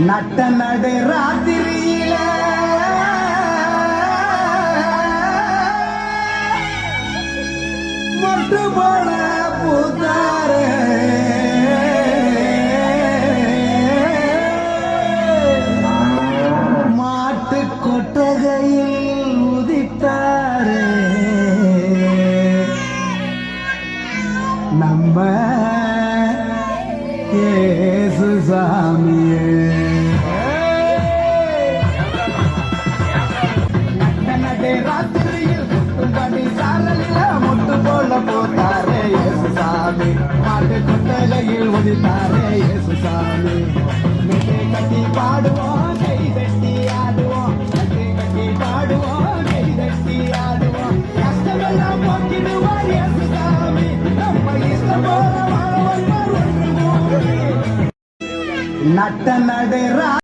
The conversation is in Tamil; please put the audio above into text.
நட்ட நடு ராத்திரியில மொட்டு போல பூத்தாரே மாட்டு கொட்டகையில் உதித்தாரே நம்ம இயேசு சாமியே ராத்திரியில் படி சாரலில முட்டு போல போத்தாரே இயேசு சாமி மாட்டு கொட்டகையில் ஒதித்தாரே இயேசு சாமி மெட்டை கட்டி பாடுவோம் கை தட்டி ஆடுவோம் மெட்டை கட்டி பாடுவோம் கை தட்டி ஆடுவோம் கஷ்டமெல்லாம் போக்கிடுவார் இயேசு சாமி நம்ம இஷ்டம் போல வாழ்வார் ஒன்று நட்ட நடு